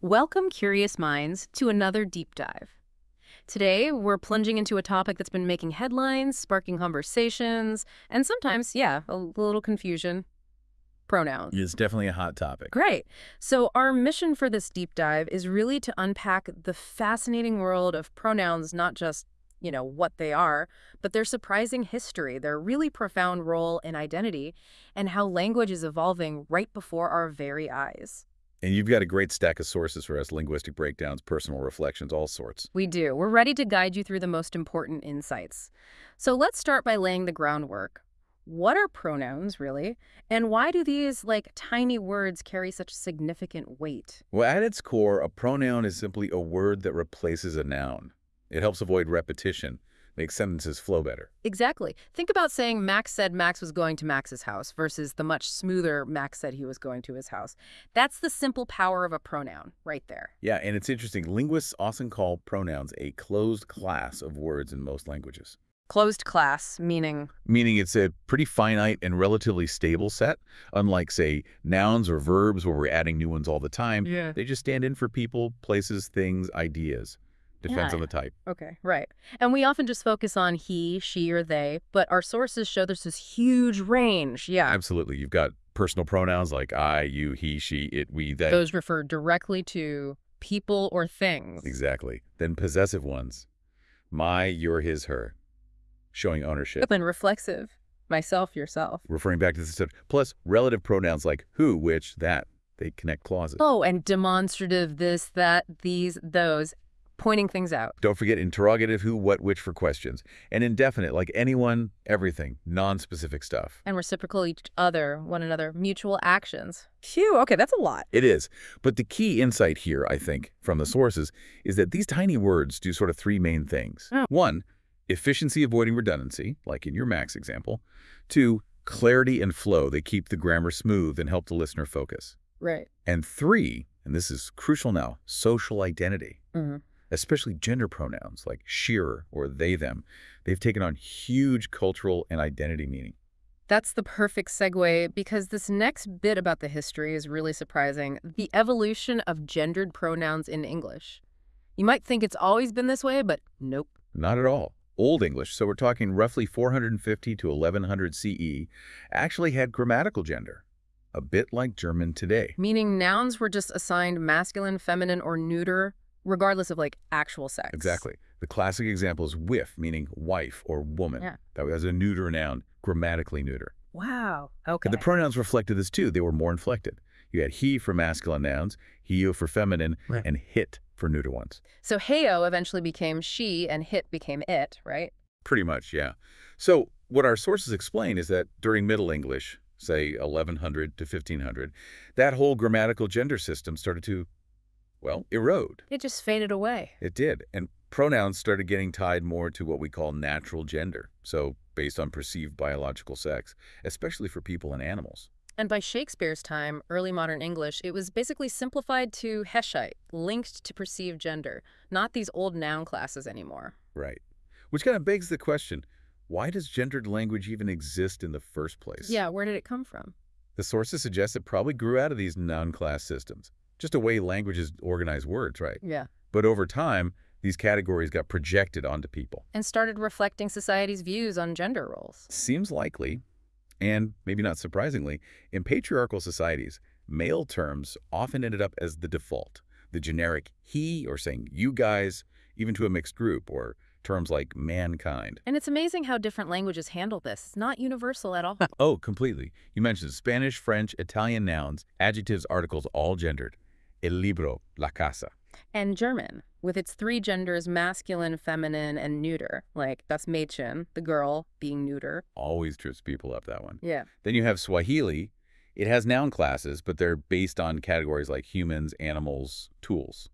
Welcome, curious minds, to another deep dive. Today, we're plunging into a topic that's been making headlines, sparking conversations, and sometimes, yeah, a little confusion. Pronouns. It's definitely a hot topic. Great. So our mission for this deep dive is really to unpack the fascinating world of pronouns, not just, what they are, but their surprising history, their really profound role in identity, and how language is evolving right before our very eyes. And you've got a great stack of sources for us, linguistic breakdowns, personal reflections, all sorts. We do. We're ready to guide you through the most important insights. So let's start by laying the groundwork. What are pronouns, really? And why do these, tiny words carry such significant weight? Well, at its core, a pronoun is simply a word that replaces a noun. It helps avoid repetition, makes sentences flow better. Exactly. Think about saying Max said Max was going to Max's house versus the much smoother Max said he was going to his house. That's the simple power of a pronoun right there. Yeah, and it's interesting. Linguists often call pronouns a closed class of words in most languages. Closed class, meaning? Meaning it's a pretty finite and relatively stable set, unlike, say, nouns or verbs where we're adding new ones all the time. Yeah. They just stand in for people, places, things, ideas. Depends on the type. Okay, right. And we often just focus on he, she, or they, but our sources show there's this huge range. Yeah. Absolutely. You've got personal pronouns like I, you, he, she, it, we, they. Those refer directly to people or things. Exactly. Then possessive ones. My, your, his, her. Showing ownership. And reflexive. Myself, yourself. Referring back to the subject. Plus relative pronouns like who, which, that. They connect clauses. Oh, and demonstrative, this, that, these, those. Pointing things out. Don't forget interrogative, who, what, which for questions. And indefinite, like anyone, everything, non-specific stuff. And reciprocal each other, one another, mutual actions. Phew, okay, that's a lot. It is. But the key insight here, I think, from the sources, is that these tiny words do sort of three main things. Oh. 1, efficiency avoiding redundancy, like in your Max example. 2, clarity and flow. They keep the grammar smooth and help the listener focus. Right. And 3, and this is crucial now, social identity. Mm-hmm. Especially gender pronouns like sheer or they, them. They've taken on huge cultural and identity meaning. That's the perfect segue because this next bit about the history is really surprising. The evolution of gendered pronouns in English. You might think it's always been this way, but nope. Not at all. Old English, so we're talking roughly 450 to 1100 CE, actually had grammatical gender, a bit like German today. Meaning nouns were just assigned masculine, feminine, or neuter, regardless of actual sex. Exactly. The classic example is wif, meaning wife or woman. Yeah. That was a neuter noun, grammatically neuter. Wow. Okay. And the pronouns reflected this too. They were more inflected. You had he for masculine nouns, he for feminine, right, and hit for neuter ones. So heyo eventually became she and hit became it, right? Pretty much, yeah. So what our sources explain is that during Middle English, say 1100 to 1500, that whole grammatical gender system started to, well, erode. It just faded away. It did. And pronouns started getting tied more to what we call natural gender. So based on perceived biological sex, especially for people and animals. And by Shakespeare's time, early modern English, it was basically simplified to Heshite, linked to perceived gender, not these old noun classes anymore. Right. Which kind of begs the question, why does gendered language even exist in the first place? Yeah, where did it come from? The sources suggest it probably grew out of these noun class systems. Just a way languages organize words, right? Yeah. But over time, these categories got projected onto people. And started reflecting society's views on gender roles. Seems likely, and maybe not surprisingly, in patriarchal societies, male terms often ended up as the default. The generic he, or saying you guys, even to a mixed group, or terms like mankind. And it's amazing how different languages handle this. It's not universal at all. Oh, completely. You mentioned Spanish, French, Italian nouns, adjectives, articles, all gendered. El libro, la casa. And German, with its three genders, masculine, feminine, and neuter. That's Mädchen, the girl, being neuter. Always trips people up, that one. Yeah. Then you have Swahili. It has noun classes, but they're based on categories like humans, animals, tools,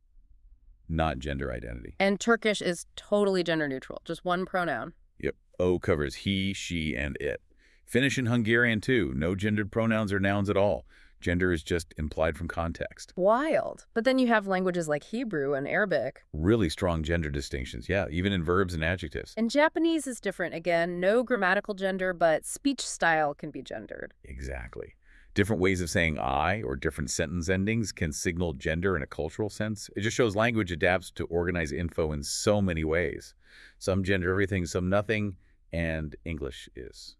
not gender identity. And Turkish is totally gender neutral, just one pronoun. Yep. O covers he, she, and it. Finnish and Hungarian, too. No gendered pronouns or nouns at all. Gender is just implied from context. Wild. But then you have languages like Hebrew and Arabic. Really strong gender distinctions, yeah, even in verbs and adjectives. And Japanese is different again. No grammatical gender, but speech style can be gendered. Exactly. Different ways of saying I or different sentence endings can signal gender in a cultural sense. It just shows language adapts to organize info in so many ways. Some gender everything, some nothing, and English is.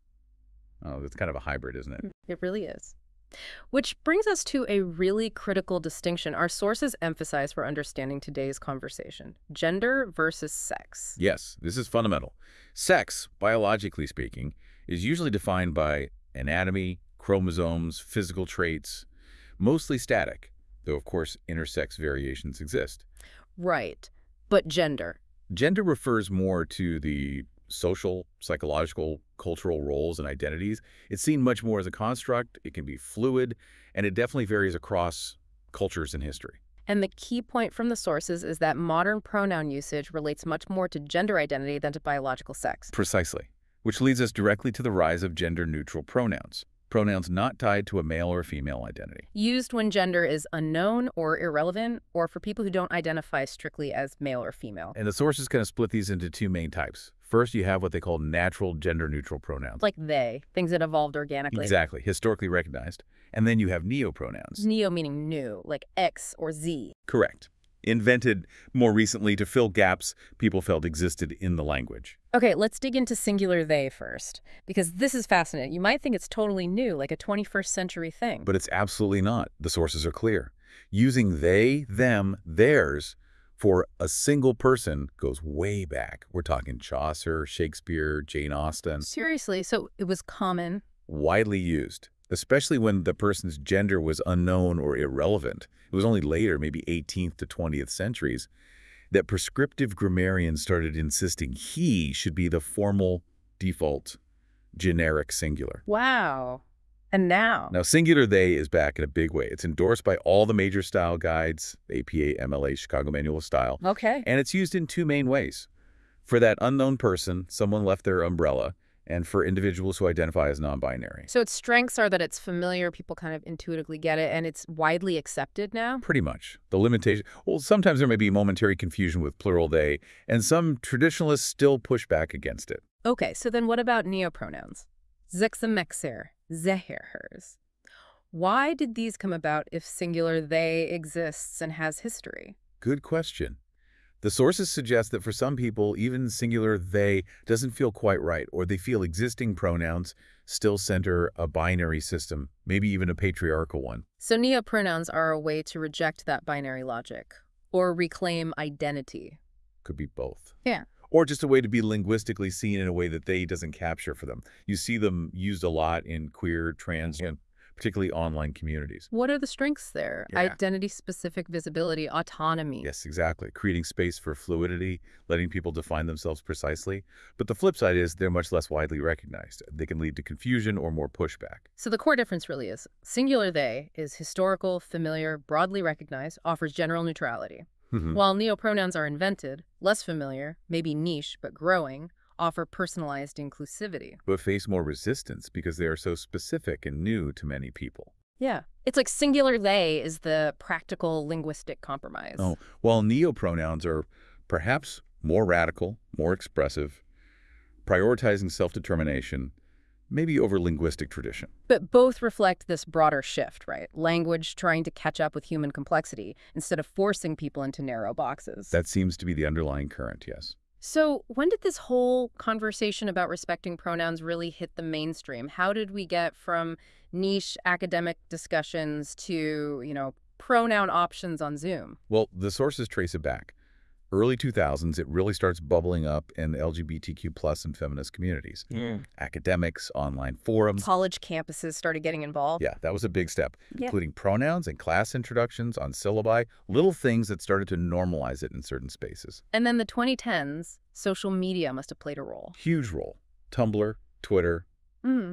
Oh, it's kind of a hybrid, isn't it? It really is. Which brings us to a really critical distinction our sources emphasize for understanding today's conversation: gender versus sex. Yes, this is fundamental. Sex, biologically speaking, is usually defined by anatomy, chromosomes, physical traits, mostly static, though of course intersex variations exist. Right. But gender. Gender refers more to the social, psychological, cultural roles and identities. It's seen much more as a construct, it can be fluid, and it definitely varies across cultures and history. And the key point from the sources is that modern pronoun usage relates much more to gender identity than to biological sex. Precisely. Which leads us directly to the rise of gender-neutral pronouns. Pronouns not tied to a male or female identity. Used when gender is unknown or irrelevant, or for people who don't identify strictly as male or female. And the sources kind of split these into two main types. First, you have what they call natural gender-neutral pronouns. Like they, things that evolved organically. Exactly, historically recognized. And then you have neopronouns. Neo meaning new, like X or Z. Correct. Invented more recently to fill gaps people felt existed in the language. Okay, let's dig into singular they first, because this is fascinating. You might think it's totally new, like a 21st century thing. But it's absolutely not. The sources are clear. Using they, them, theirs for a single person goes way back. We're talking Chaucer, Shakespeare, Jane Austen. Seriously, so it was common. Widely used, especially when the person's gender was unknown or irrelevant. It was only later, maybe 18th to 20th centuries, that prescriptive grammarians started insisting he should be the formal default generic singular. Wow. And now? Now, singular they is back in a big way. It's endorsed by all the major style guides, APA, MLA, Chicago Manual of Style. Okay. And it's used in two main ways. For that unknown person, someone left their umbrella, and for individuals who identify as non-binary. So its strengths are that it's familiar, people kind of intuitively get it, and it's widely accepted now? Pretty much. The limitation, well, sometimes there may be momentary confusion with plural they, and some traditionalists still push back against it. Okay, so then what about neopronouns? Zexamexer, zehers. Why did these come about if singular they exists and has history? Good question. The sources suggest that for some people, even singular they doesn't feel quite right, or they feel existing pronouns still center a binary system, maybe even a patriarchal one. So neopronouns are a way to reject that binary logic, or reclaim identity. Could be both. Yeah. Or just a way to be linguistically seen in a way that they doesn't capture for them. You see them used a lot in queer, trans, and particularly online communities. What are the strengths there? Yeah. Identity-specific visibility, autonomy. Yes, exactly. Creating space for fluidity, letting people define themselves precisely. But the flip side is they're much less widely recognized. They can lead to confusion or more pushback. So the core difference really is singular they is historical, familiar, broadly recognized, offers general neutrality. While neopronouns are invented, less familiar, maybe niche, but growing, offer personalized inclusivity. But face more resistance because they are so specific and new to many people. Yeah. It's like singular they is the practical linguistic compromise. Oh, while neopronouns are perhaps more radical, more expressive, prioritizing self-determination, maybe over linguistic tradition. But both reflect this broader shift, right? Language trying to catch up with human complexity instead of forcing people into narrow boxes. That seems to be the underlying current, yes. So when did this whole conversation about respecting pronouns really hit the mainstream? How did we get from niche academic discussions to, pronoun options on Zoom? Well, the sources trace it back. Early 2000s, it really starts bubbling up in LGBTQ plus and feminist communities. Academics, online forums. College campuses started getting involved. Yeah, that was a big step, Yeah. including pronouns and class introductions on syllabi, little things that started to normalize it in certain spaces. And then the 2010s, social media must have played a role. Huge role. Tumblr, Twitter,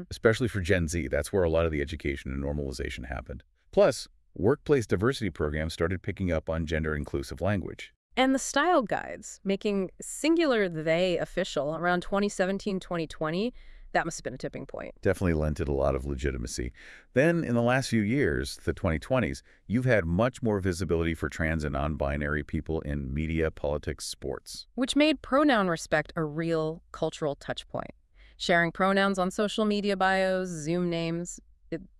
especially for Gen Z. That's where a lot of the education and normalization happened. Plus, workplace diversity programs started picking up on gender-inclusive language. And the style guides, making singular they official around 2017, 2020, that must have been a tipping point. Definitely lent it a lot of legitimacy. Then, in the last few years, the 2020s, you've had much more visibility for trans and non-binary people in media, politics, sports. Which made pronoun respect a real cultural touch point. Sharing pronouns on social media bios, Zoom names,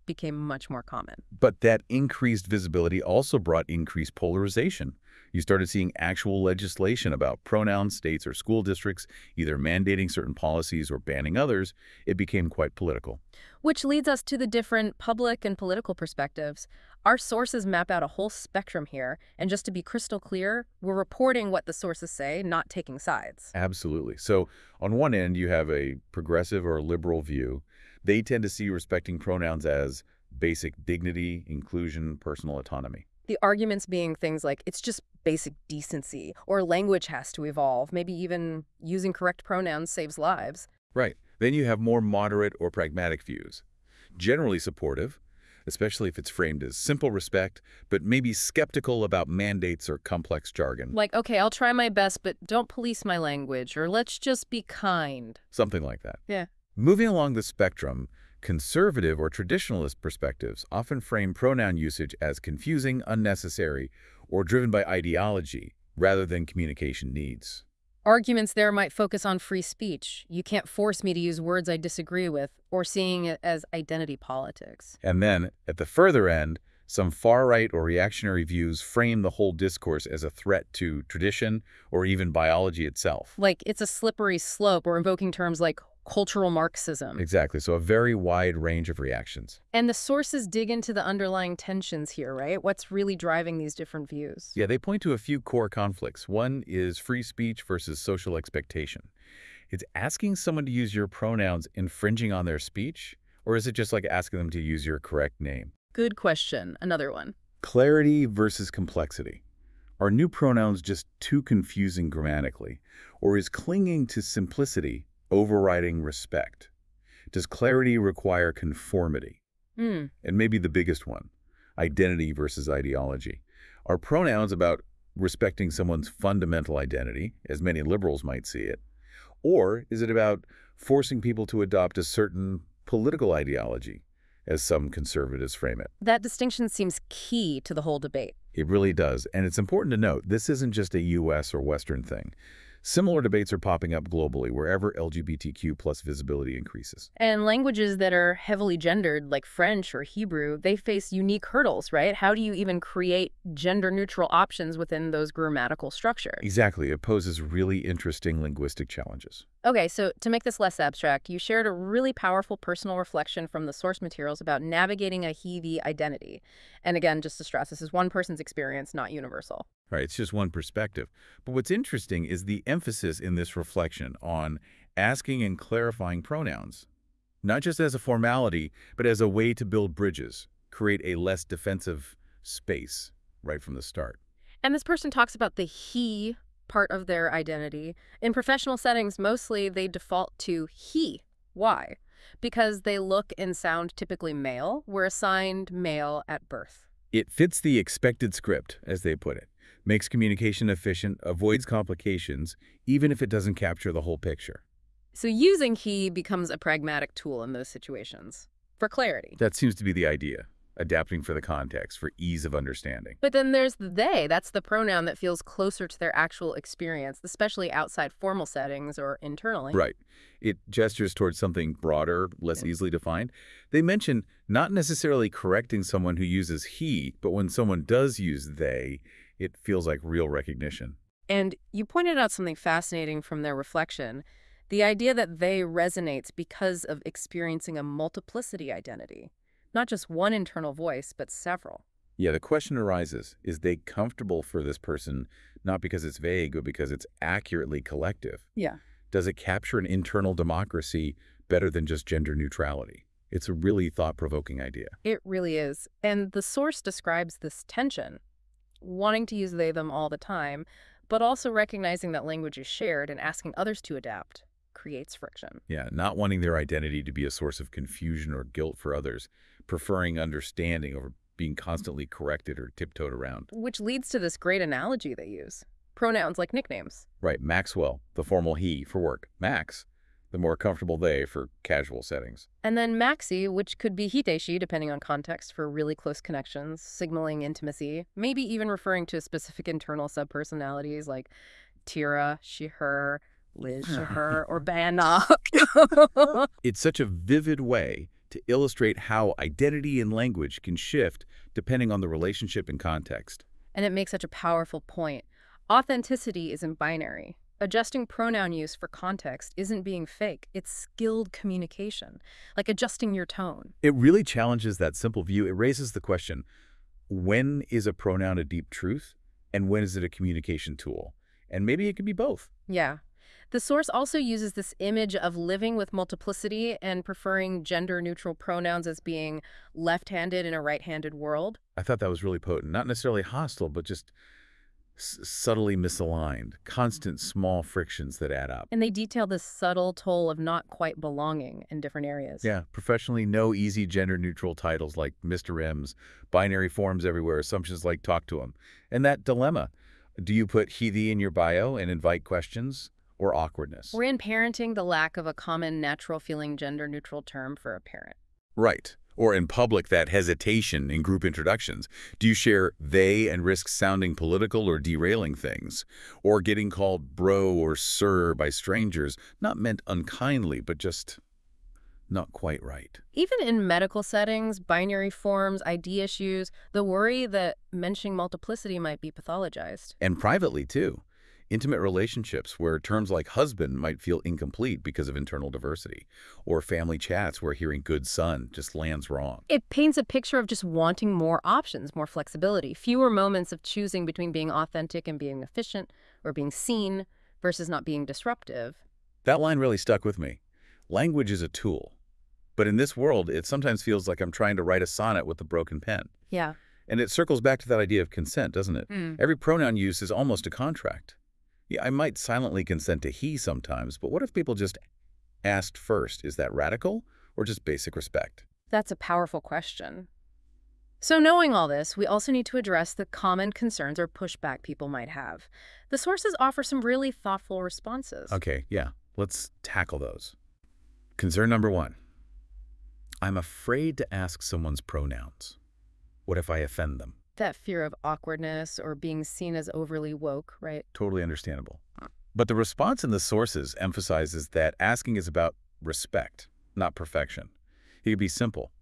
became much more common. But that increased visibility also brought increased polarization. You started seeing actual legislation about pronouns, states or school districts, either mandating certain policies or banning others. It became quite political. Which leads us to the different public and political perspectives. Our sources map out a whole spectrum here, and just to be crystal clear, we're reporting what the sources say, not taking sides. Absolutely. So on one end, you have a progressive or liberal view. They tend to see respecting pronouns as basic dignity, inclusion, personal autonomy. The arguments being things like it's just basic decency, or language has to evolve, maybe even using correct pronouns saves lives. Right. Then you have more moderate or pragmatic views. Generally supportive, especially if it's framed as simple respect, but maybe skeptical about mandates or complex jargon. Like, okay, I'll try my best, but don't police my language, or let's just be kind. Something like that. Yeah. Moving along the spectrum, conservative or traditionalist perspectives often frame pronoun usage as confusing, unnecessary, or driven by ideology rather than communication needs. Arguments there might focus on free speech. You can't force me to use words I disagree with, or seeing it as identity politics. And then, at the further end, some far-right or reactionary views frame the whole discourse as a threat to tradition or even biology itself. Like, it's a slippery slope, or invoking terms like cultural Marxism. Exactly, so a very wide range of reactions. And the sources dig into the underlying tensions here, right? What's really driving these different views? Yeah, they point to a few core conflicts. One is free speech versus social expectation. Is asking someone to use your pronouns infringing on their speech, or is it just like asking them to use your correct name? Good question. Another one. Clarity versus complexity. Are new pronouns just too confusing grammatically, or is clinging to simplicity overriding respect? Does clarity require conformity? And maybe the biggest one, identity versus ideology. Are pronouns about respecting someone's fundamental identity, as many liberals might see it? Or is it about forcing people to adopt a certain political ideology, as some conservatives frame it? That distinction seems key to the whole debate. It really does. And it's important to note, this isn't just a U.S. or Western thing. Similar debates are popping up globally wherever LGBTQ plus visibility increases. And languages that are heavily gendered, like French or Hebrew, they face unique hurdles, right? How do you even create gender-neutral options within those grammatical structures? Exactly. It poses really interesting linguistic challenges. Okay, so to make this less abstract, you shared a really powerful personal reflection from the source materials about navigating a he/thee identity. And again, just to stress, this is one person's experience, not universal. Right, it's just one perspective. But what's interesting is the emphasis in this reflection on asking and clarifying pronouns, not just as a formality, but as a way to build bridges, create a less defensive space right from the start. And this person talks about the he part of their identity. In professional settings, mostly they default to he. Why? Because they look and sound typically male, were assigned male at birth. It fits the expected script, as they put it, makes communication efficient, avoids complications, even if it doesn't capture the whole picture. So using he becomes a pragmatic tool in those situations, for clarity. That seems to be the idea, adapting for the context, for ease of understanding. But then there's the they. That's the pronoun that feels closer to their actual experience, especially outside formal settings or internally. Right. It gestures towards something broader, less easily defined. They mention not necessarily correcting someone who uses he, but when someone does use they, it feels like real recognition. And you pointed out something fascinating from their reflection, the idea that they resonates because of experiencing a multiplicity identity. Not just one internal voice, but several. Yeah, the question arises, is they comfortable for this person, not because it's vague, but because it's accurately collective? Yeah. Does it capture an internal democracy better than just gender neutrality? It's a really thought-provoking idea. It really is. And the source describes this tension, wanting to use they, them all the time, but also recognizing that language is shared and asking others to adapt creates friction. Yeah, not wanting their identity to be a source of confusion or guilt for others, preferring understanding over being constantly corrected or tiptoed around. Which leads to this great analogy they use. Pronouns like nicknames. Right, Maxwell, the formal he for work. Max, the more comfortable they for casual settings. And then maxi, which could be hite, she, depending on context, for really close connections, signaling intimacy, maybe even referring to specific internal subpersonalities like Tira, she, her, Liz, she, her, or Banna. It's such a vivid way to illustrate how identity and language can shift depending on the relationship and context. And it makes such a powerful point. Authenticity isn't binary. Adjusting pronoun use for context isn't being fake. It's skilled communication, like adjusting your tone. It really challenges that simple view. It raises the question, when is a pronoun a deep truth, and when is it a communication tool? And maybe it could be both. Yeah. The source also uses this image of living with multiplicity and preferring gender-neutral pronouns as being left-handed in a right-handed world. I thought that was really potent. Not necessarily hostile, but just subtly misaligned, constant small frictions that add up. And they detail this subtle toll of not quite belonging in different areas. Yeah, professionally, no easy gender-neutral titles like Mr. M's, binary forms everywhere, assumptions like talk to him. And that dilemma, do you put he, thee in your bio and invite questions or awkwardness? We're in parenting the lack of a common natural-feeling gender-neutral term for a parent. Right. Or in public, that hesitation in group introductions. Do you share they and risk sounding political or derailing things? Or getting called bro or sir by strangers, not meant unkindly, but just not quite right. Even in medical settings, binary forms, ID issues, the worry that mentioning multiplicity might be pathologized. And privately, too. Intimate relationships where terms like husband might feel incomplete because of internal diversity, or family chats where hearing good son just lands wrong. It paints a picture of just wanting more options, more flexibility, fewer moments of choosing between being authentic and being efficient, or being seen versus not being disruptive. That line really stuck with me. Language is a tool. But in this world, it sometimes feels like I'm trying to write a sonnet with a broken pen. Yeah. And it circles back to that idea of consent, doesn't it? Mm. Every pronoun use is almost a contract. Yeah, I might silently consent to he sometimes, but what if people just asked first? Is that radical or just basic respect? That's a powerful question. So knowing all this, we also need to address the common concerns or pushback people might have. The sources offer some really thoughtful responses. Okay, yeah, let's tackle those. Concern number 1. I'm afraid to ask someone's pronouns. What if I offend them? That fear of awkwardness or being seen as overly woke, right? Totally understandable. But the response in the sources emphasizes that asking is about respect, not perfection. It could be simple.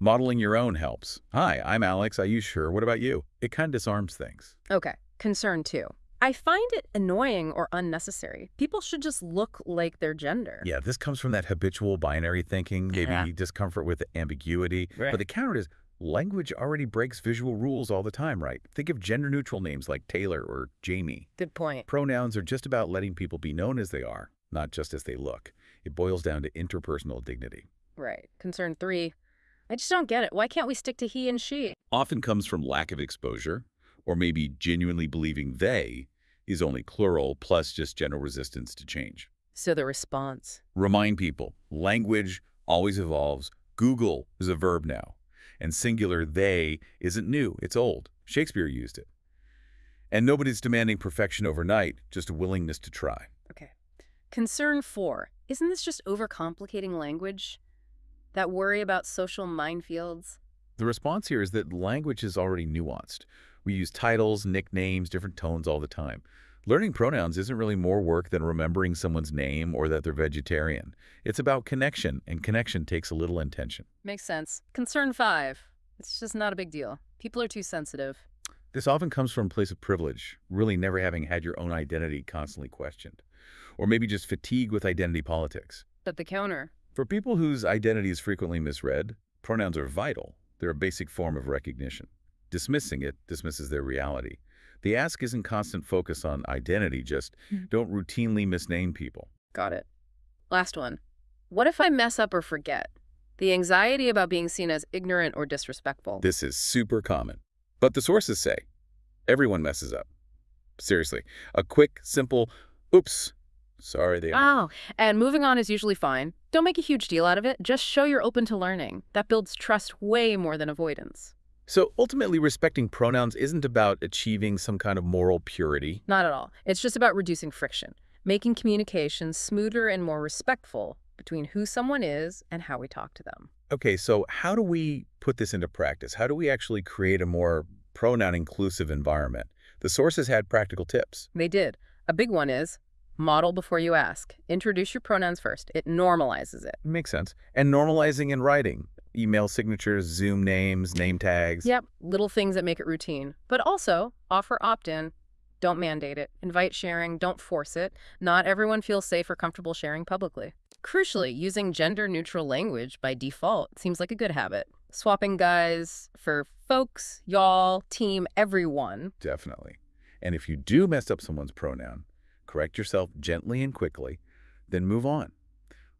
Modeling your own helps. Hi, I'm Alex. I use her. What about you? It kind of disarms things. Okay, concern 2. I find it annoying or unnecessary. People should just look like their gender. Yeah, this comes from that habitual binary thinking, maybe discomfort with ambiguity. Right. But the counter is language already breaks visual rules all the time, right? Think of gender-neutral names like Taylor or Jamie. Good point. Pronouns are just about letting people be known as they are, not just as they look. It boils down to interpersonal dignity. Right. Concern 3. I just don't get it. Why can't we stick to he and she? Often comes from lack of exposure, or maybe genuinely believing they is only plural plus just general resistance to change. So the response. Remind people, language always evolves. Google is a verb now. And singular they isn't new, it's old. Shakespeare used it. And nobody's demanding perfection overnight, just a willingness to try. Okay. Concern 4. Isn't this just overcomplicating language? That worry about social minefields? The response here is that language is already nuanced. We use titles, nicknames, different tones all the time. Learning pronouns isn't really more work than remembering someone's name or that they're vegetarian. It's about connection, and connection takes a little intention. Makes sense. Concern 5. It's just not a big deal. People are too sensitive. This often comes from a place of privilege, really never having had your own identity constantly questioned. Or maybe just fatigue with identity politics. But the counter. For people whose identity is frequently misread, pronouns are vital. They're a basic form of recognition. Dismissing it dismisses their reality. The ask isn't constant focus on identity, just don't routinely misname people. Got it. Last one. What if I mess up or forget? The anxiety about being seen as ignorant or disrespectful. This is super common. But the sources say, everyone messes up. Seriously, a quick, simple, oops, sorry they are. Oh, and moving on is usually fine. Don't make a huge deal out of it. Just show you're open to learning. That builds trust way more than avoidance. So ultimately, respecting pronouns isn't about achieving some kind of moral purity. Not at all. It's just about reducing friction, making communication smoother and more respectful between who someone is and how we talk to them. Okay, so how do we put this into practice? How do we actually create a more pronoun-inclusive environment? The sources had practical tips. They did. A big one is Model before you ask. Introduce your pronouns first. It normalizes it. Makes sense. And normalizing in writing. Email signatures, Zoom names, name tags. Yep, little things that make it routine. But also, offer opt-in. Don't mandate it. Invite sharing. Don't force it. Not everyone feels safe or comfortable sharing publicly. Crucially, using gender-neutral language by default seems like a good habit. Swapping guys for folks, y'all, team, everyone. Definitely. And if you do mess up someone's pronoun, correct yourself gently and quickly, then move on.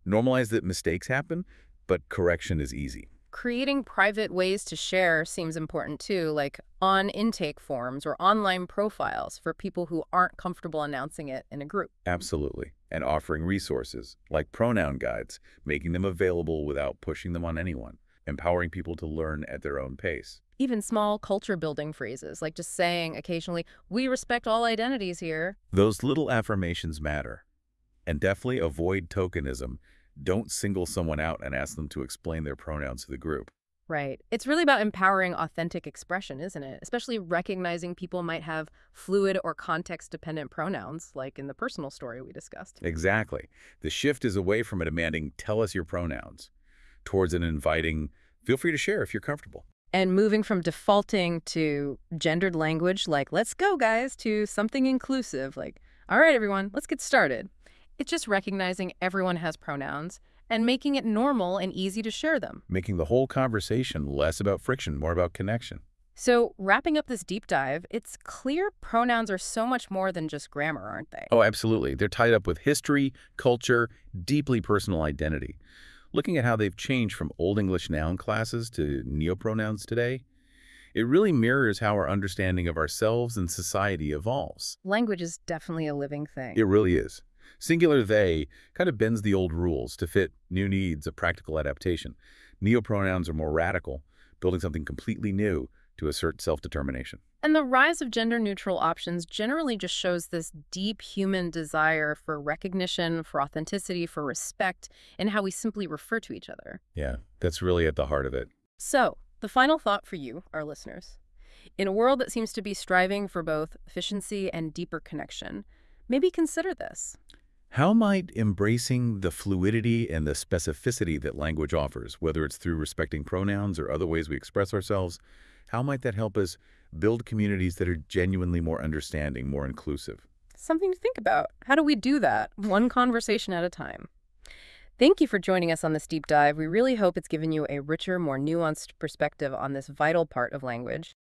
Normalize that mistakes happen, but correction is easy. Creating private ways to share seems important too, like on intake forms or online profiles for people who aren't comfortable announcing it in a group. Absolutely. And offering resources like pronoun guides, making them available without pushing them on anyone, empowering people to learn at their own pace. Even small culture-building phrases, like just saying occasionally, "We respect all identities here." Those little affirmations matter. And definitely avoid tokenism. Don't single someone out and ask them to explain their pronouns to the group. Right. It's really about empowering authentic expression, isn't it? Especially recognizing people might have fluid or context-dependent pronouns, like in the personal story we discussed. Exactly. The shift is away from a demanding, tell us your pronouns, towards an inviting, feel free to share if you're comfortable. And moving from defaulting to gendered language, like, let's go, guys, to something inclusive, like, all right, everyone, let's get started. It's just recognizing everyone has pronouns and making it normal and easy to share them. Making the whole conversation less about friction, more about connection. So wrapping up this deep dive, it's clear pronouns are so much more than just grammar, aren't they? Oh, absolutely. They're tied up with history, culture, deeply personal identity. Looking at how they've changed from Old English noun classes to neopronouns today, it really mirrors how our understanding of ourselves and society evolves. Language is definitely a living thing. It really is. Singular they kind of bends the old rules to fit new needs of practical adaptation. Neopronouns are more radical, building something completely new to assert self-determination. And the rise of gender-neutral options generally just shows this deep human desire for recognition, for authenticity, for respect, and how we simply refer to each other. Yeah, that's really at the heart of it. So, the final thought for you, our listeners. In a world that seems to be striving for both efficiency and deeper connection, maybe consider this. How might embracing the fluidity and the specificity that language offers, whether it's through respecting pronouns or other ways we express ourselves, how might that help us build communities that are genuinely more understanding, more inclusive? Something to think about. How do we do that, one conversation at a time? Thank you for joining us on this deep dive. We really hope it's given you a richer, more nuanced perspective on this vital part of language.